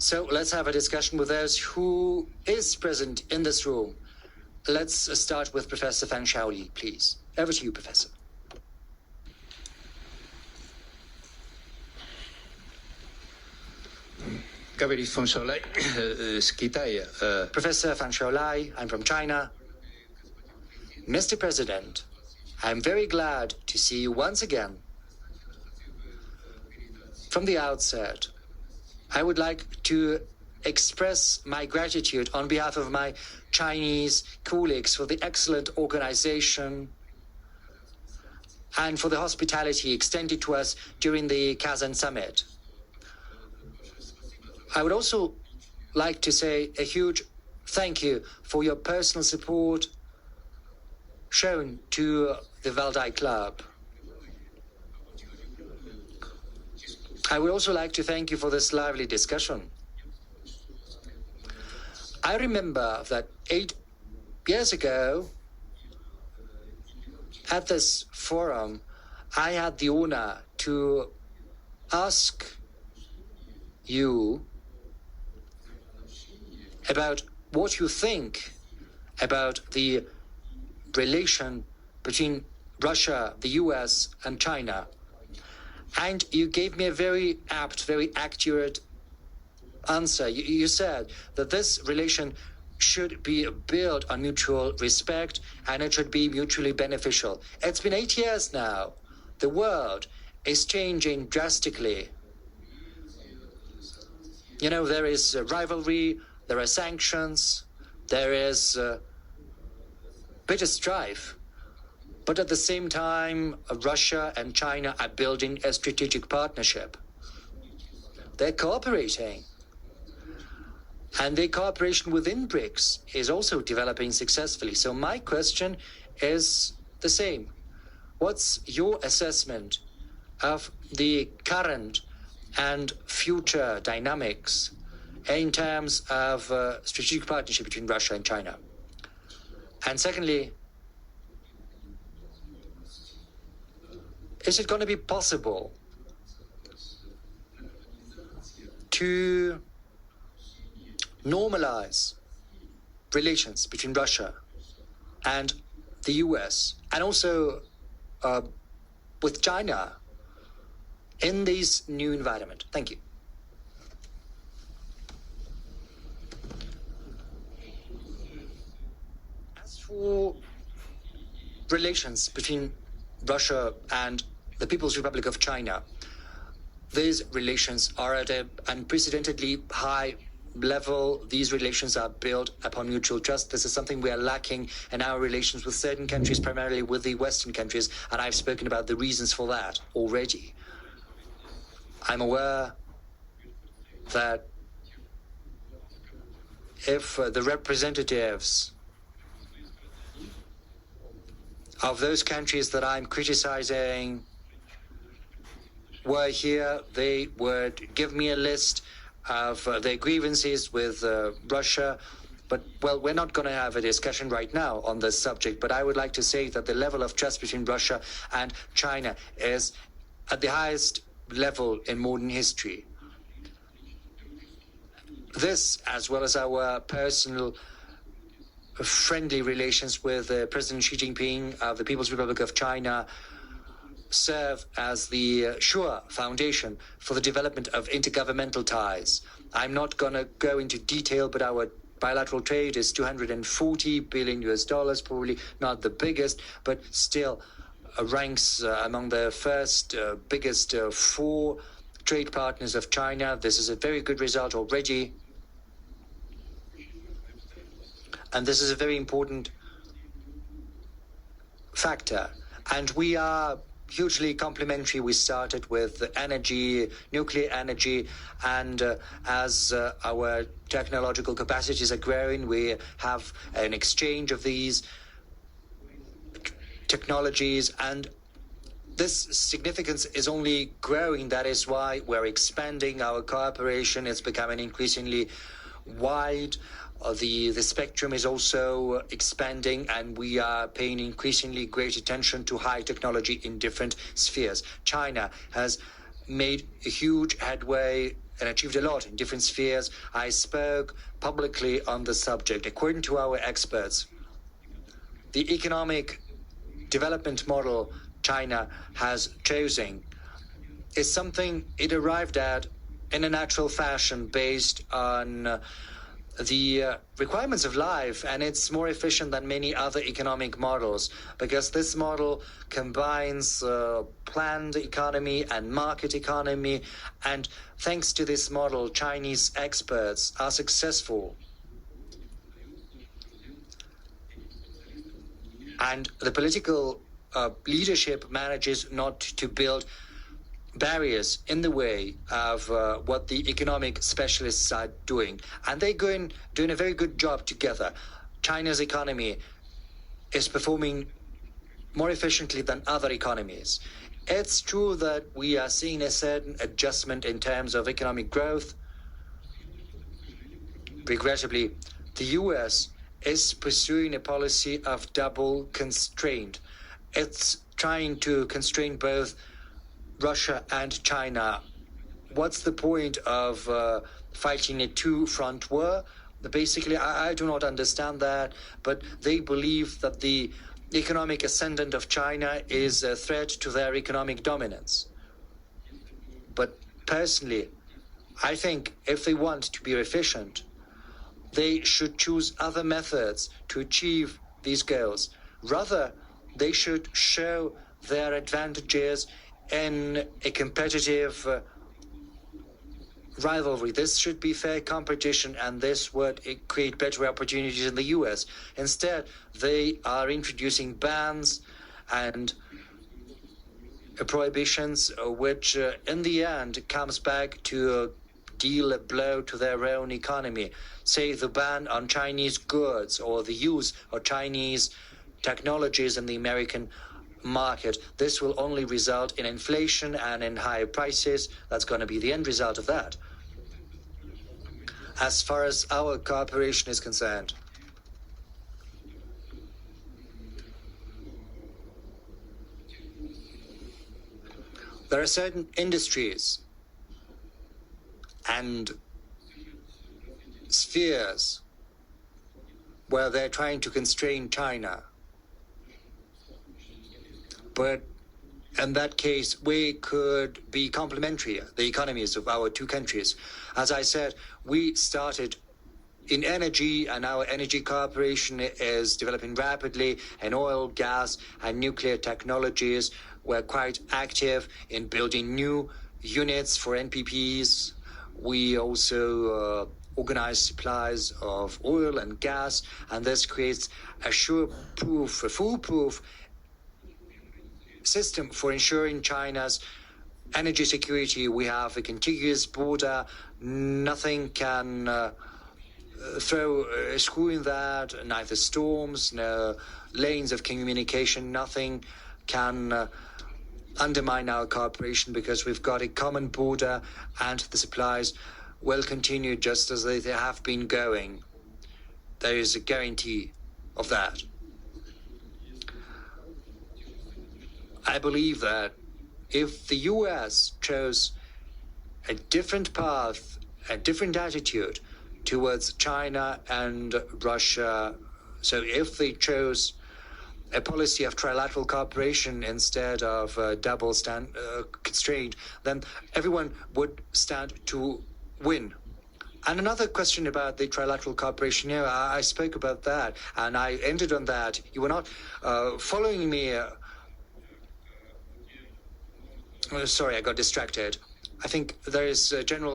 So let's have a discussion with those who is present in this room. Let's start with Professor Fang Xiaoli, please. Over to you, Professor. Professor Fang Xiaoli, I'm from China. Mr. President, I'm very glad to see you once again. From the outset, I would like to express my gratitude on behalf of my Chinese colleagues for the excellent organization and for the hospitality extended to us during the Kazan summit. I would also like to say a huge thank you for your personal support shown to the Valdai Club. I would also like to thank you for this lively discussion. I remember that 8 years ago, at this forum, I had the honor to ask you about what you think about the relation between Russia, the US, and China. And you gave me a very apt, very accurate answer. You said that this relation should be built on mutual respect and it should be mutually beneficial. It's been 8 years now. The world is changing drastically. You know, there is rivalry, there are sanctions, there is bitter strife. But at the same time, Russia and China are building a strategic partnership. They're cooperating. And the cooperation within BRICS is also developing successfully. So my question is the same. What's your assessment of the current and future dynamics in terms of strategic partnership between Russia and China? And secondly, is it going to be possible to normalize relations between Russia and the US and also with China in this new environment? Thank you. As for relations between Russia and the People's Republic of China, these relations are at an unprecedentedly high level. These relations are built upon mutual trust. This is something we are lacking in our relations with certain countries, primarily with the Western countries, and I've spoken about the reasons for that already. I'm aware that if the representatives of those countries that I'm criticizing were here, they would give me a list of their grievances with Russia. But, well, we're not going to have a discussion right now on this subject, but I would like to say that the level of trust between Russia and China is at the highest level in modern history. This, as well as our personal friendly relations with President Xi Jinping of the People's Republic of China, serve as the sure foundation for the development of intergovernmental ties. I'm not going to go into detail, but our bilateral trade is $240 billion US, probably not the biggest, but still ranks among the first biggest 4 trade partners of China. This is a very good result already. And this is a very important factor. And we are hugely complementary. We started with energy, nuclear energy, and as our technological capacities are growing, we have an exchange of these technologies, and this significance is only growing. That is why we're expanding our cooperation. It's becoming increasingly wide. The spectrum is also expanding, and we are paying increasingly great attention to high technology in different spheres. China has made a huge headway and achieved a lot in different spheres. I spoke publicly on the subject. According to our experts, the economic development model China has chosen is something it arrived at in a natural fashion based on the requirements of life, and it's more efficient than many other economic models because this model combines planned economy and market economy, and thanks to this model, Chinese experts are successful. And the political leadership manages not to build barriers in the way of what the economic specialists are doing. And they're doing a very good job together. China's economy is performing more efficiently than other economies. It's true that we are seeing a certain adjustment in terms of economic growth. Regrettably, the US is pursuing a policy of double constraint. It's trying to constrain both Russia and China. What's the point of fighting a two-front war? Basically, I do not understand that, but they believe that the economic ascendant of China is a threat to their economic dominance. But personally, I think if they want to be efficient, they should choose other methods to achieve these goals. Rather, they should show their advantages in a competitive rivalry. This should be fair competition, and this would create better opportunities in the US. Instead, they are introducing bans and prohibitions, which in the end comes back to deal a blow to their own economy. Say the ban on Chinese goods or the use of Chinese technologies in the American market. This will only result in inflation and in higher prices. That's going to be the end result of that. As far as our cooperation is concerned, there are certain industries and spheres where they're trying to constrain China. But in that case, we could be complementary, the economies of our two countries. As I said, we started in energy, and our energy cooperation is developing rapidly in oil, gas, and nuclear technologies. We're quite active in building new units for NPPs. We also organize supplies of oil and gas, and this creates a foolproof system for ensuring China's energy security. We have a contiguous border. Nothing can throw a screw in that, neither storms, no lanes of communication. Nothing can undermine our cooperation because we've got a common border, and the supplies will continue just as they have been going. There is a guarantee of that. I believe that if the US chose a different path, a different attitude towards China and Russia, so if they chose a policy of trilateral cooperation instead of double constraint, then everyone would stand to win. And another question about the trilateral cooperation. I spoke about that, and I ended on that. You were not following me. Sorry, I got distracted. I think there is a general